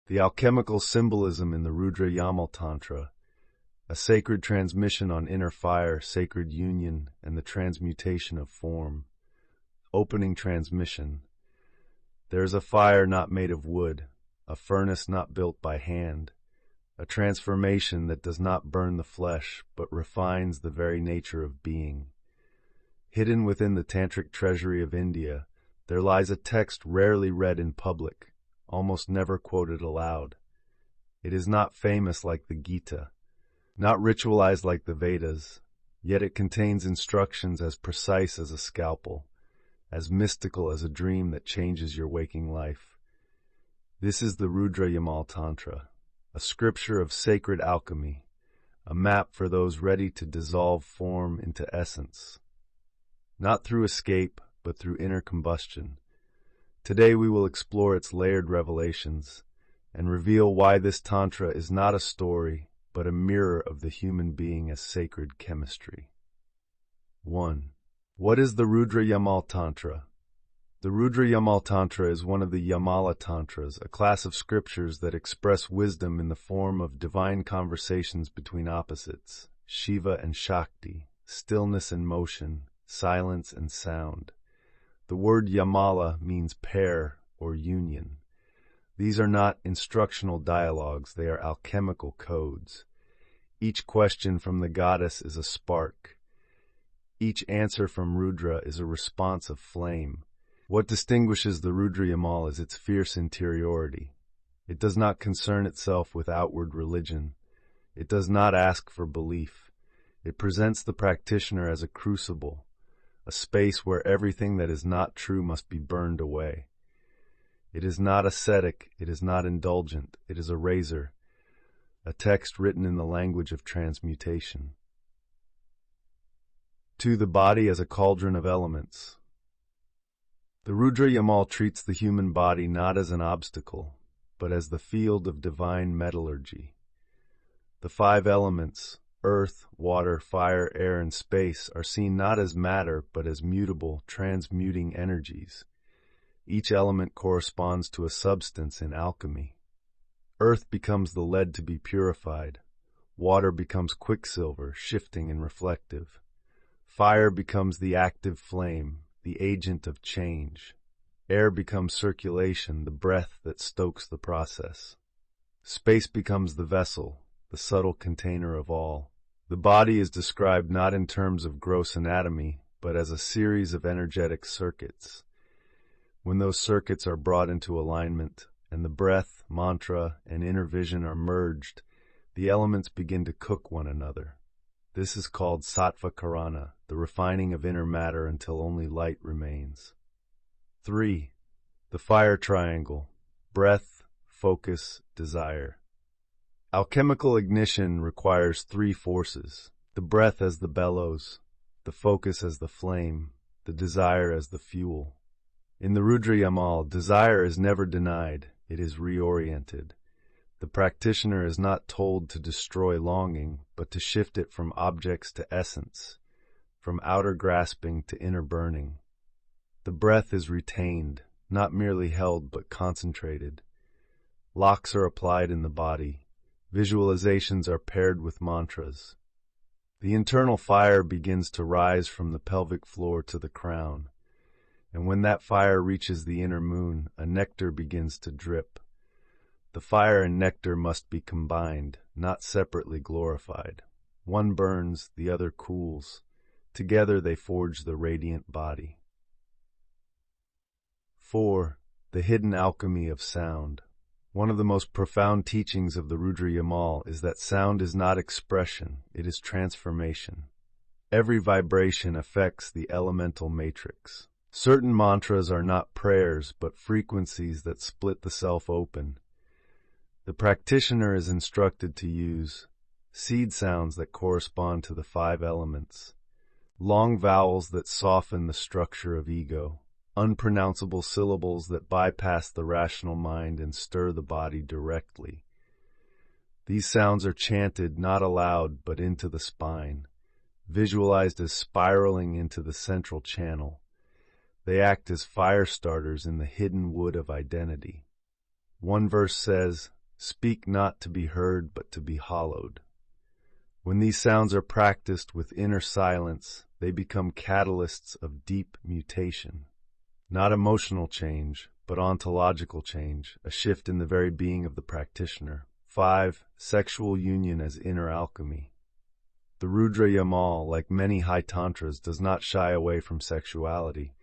The alchemical symbolism in the Rudra Yamal Tantra, a sacred transmission on inner fire, sacred union, and the transmutation of form. Opening transmission. There is a fire not made of wood, a furnace not built by hand, a transformation that does not burn the flesh, but refines the very nature of being. Hidden within the tantric treasury of India, there lies a text rarely read in public, almost never quoted aloud. It is not famous like the Gita, not ritualized like the Vedas, yet it contains instructions as precise as a scalpel, as mystical as a dream that changes your waking life. This is the Rudra Yamal Tantra, a scripture of sacred alchemy, a map for those ready to dissolve form into essence. Not through escape, but through inner combustion. Today we will explore its layered revelations and reveal why this Tantra is not a story, but a mirror of the human being as sacred chemistry. 1. What is the Rudra Yamal Tantra? The Rudra Yamal Tantra is one of the Yamala Tantras, a class of scriptures that express wisdom in the form of divine conversations between opposites, Shiva and Shakti, stillness and motion, silence and sound. The word Yamala means pair or union. These are not instructional dialogues, they are alchemical codes. Each question from the goddess is a spark. Each answer from Rudra is a response of flame. What distinguishes the Rudra Yamal is its fierce interiority. It does not concern itself with outward religion. It does not ask for belief. It presents the practitioner as a crucible, a space where everything that is not true must be burned away. It is not ascetic, it is not indulgent, it is a razor, a text written in the language of transmutation. 2. The body as a cauldron of elements. The Rudra Yamal treats the human body not as an obstacle, but as the field of divine metallurgy. The 5 elements, earth, water, fire, air, and space, are seen not as matter, but as mutable, transmuting energies. Each element corresponds to a substance in alchemy. Earth becomes the lead to be purified. Water becomes quicksilver, shifting and reflective. Fire becomes the active flame, the agent of change. Air becomes circulation, the breath that stokes the process. Space becomes the vessel, the subtle container of all. The body is described not in terms of gross anatomy, but as a series of energetic circuits. When those circuits are brought into alignment, and the breath, mantra, and inner vision are merged, the elements begin to cook one another. This is called sattva karana, the refining of inner matter until only light remains. 3. The fire triangle: breath, focus, desire. Alchemical ignition requires 3 forces: the breath as the bellows, the focus as the flame, the desire as the fuel. In the Rudra Yamal, desire is never denied, it is reoriented. The practitioner is not told to destroy longing, but to shift it from objects to essence, from outer grasping to inner burning. The breath is retained, not merely held but concentrated. Locks are applied in the body. Visualizations are paired with mantras. The internal fire begins to rise from the pelvic floor to the crown, and when that fire reaches the inner moon, a nectar begins to drip. The fire and nectar must be combined, not separately glorified. One burns, the other cools. Together they forge the radiant body. 4. The hidden alchemy of sound. One of the most profound teachings of the Rudra Yamal is that sound is not expression, it is transformation. Every vibration affects the elemental matrix. Certain mantras are not prayers, but frequencies that split the self open. The practitioner is instructed to use seed sounds that correspond to the 5 elements, long vowels that soften the structure of ego, unpronounceable syllables that bypass the rational mind and stir the body directly. These sounds are chanted not aloud but into the spine, visualized as spiraling into the central channel. They act as fire starters in the hidden wood of identity. One verse says, Speak not to be heard, but to be hollowed. When these sounds are practiced with inner silence, they become catalysts of deep mutation. Not emotional change, but ontological change, a shift in the very being of the practitioner. 5. Sexual union as inner alchemy. The Rudra Yamal, like many high tantras, does not shy away from sexuality,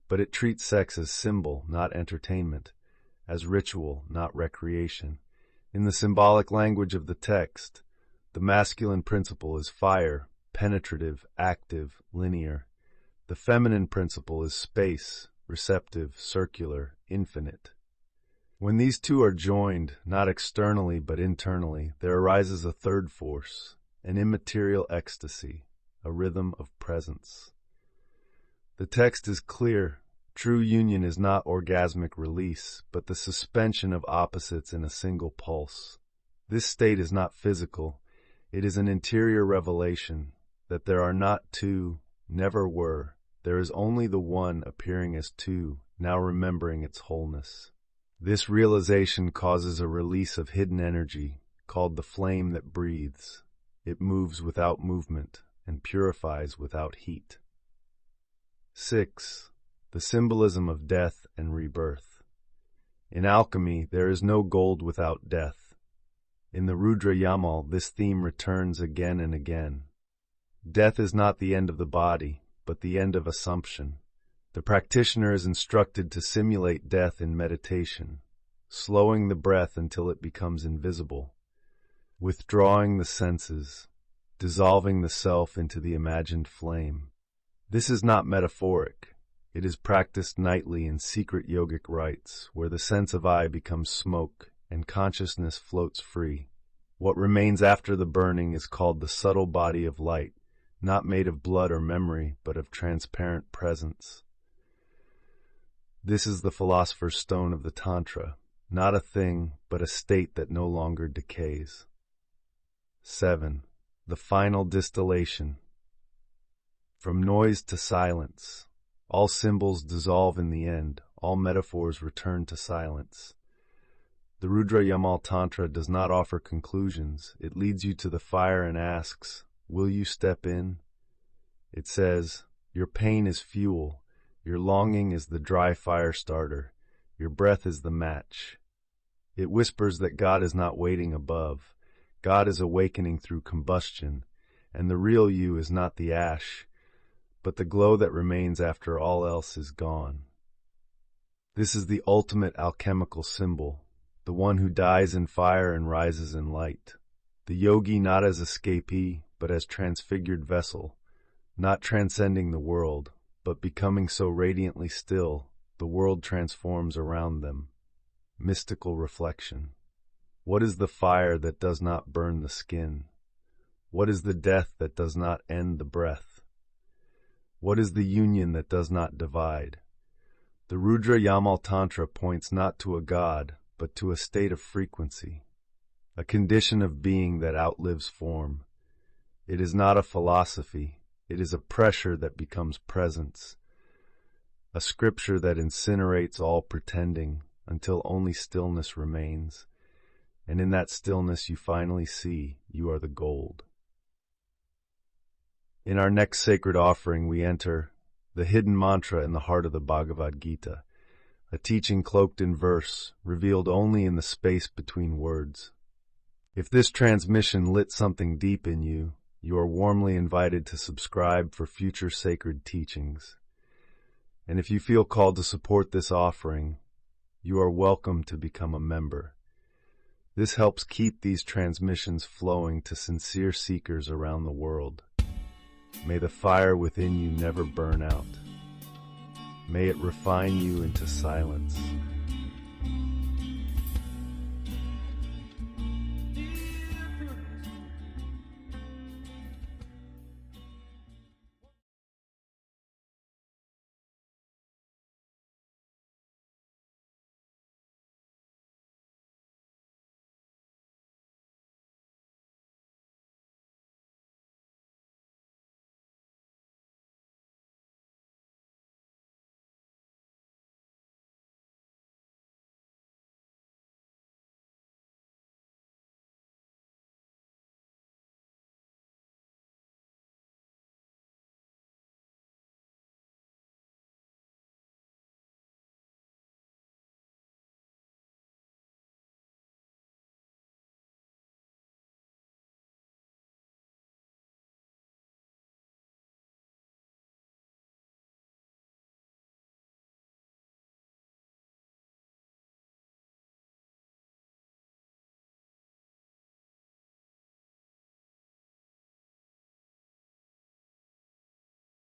but it treats sex as symbol, not entertainment, as ritual, not recreation. In the symbolic language of the text, the masculine principle is fire, penetrative, active, linear. The feminine principle is space, receptive, circular, infinite. When these two are joined, not externally but internally, there arises a third force, an immaterial ecstasy, a rhythm of presence. The text is clear. True union is not orgasmic release, but the suspension of opposites in a single pulse. This state is not physical. It is an interior revelation that there are not two, never were. There is only the one appearing as two, now remembering its wholeness. This realization causes a release of hidden energy, called the flame that breathes. It moves without movement and purifies without heat. 6. The symbolism of death and rebirth. In alchemy, there is no gold without death. In the Rudra Yamal, this theme returns again and again. Death is not the end of the body, but the end of assumption. The practitioner is instructed to simulate death in meditation, slowing the breath until it becomes invisible, withdrawing the senses, dissolving the self into the imagined flame. This is not metaphoric. It is practiced nightly in secret yogic rites, where the sense of I becomes smoke and consciousness floats free. What remains after the burning is called the subtle body of light, not made of blood or memory, but of transparent presence. This is the philosopher's stone of the Tantra, not a thing, but a state that no longer decays. 7. The final distillation. From noise to silence. All symbols dissolve in the end, all metaphors return to silence. The Rudra Yamal Tantra does not offer conclusions. It leads you to the fire and asks, will you step in? It says, your pain is fuel, your longing is the dry fire starter, your breath is the match. It whispers that God is not waiting above. God is awakening through combustion, and the real you is not the ash, but the glow that remains after all else is gone. This is the ultimate alchemical symbol, the one who dies in fire and rises in light. The yogi not as escapee, but as transfigured vessel, not transcending the world, but becoming so radiantly still, the world transforms around them. Mystical reflection. What is the fire that does not burn the skin? What is the death that does not end the breath? What is the union that does not divide? The Rudra Yamal Tantra points not to a god, but to a state of frequency, a condition of being that outlives form. It is not a philosophy, it is a pressure that becomes presence, a scripture that incinerates all pretending until only stillness remains, and in that stillness you finally see you are the gold. In our next sacred offering, we enter the hidden mantra in the heart of the Bhagavad Gita, a teaching cloaked in verse, revealed only in the space between words. If this transmission lit something deep in you, you are warmly invited to subscribe for future sacred teachings. And if you feel called to support this offering, you are welcome to become a member. This helps keep these transmissions flowing to sincere seekers around the world. May the fire within you never burn out. May it refine you into silence.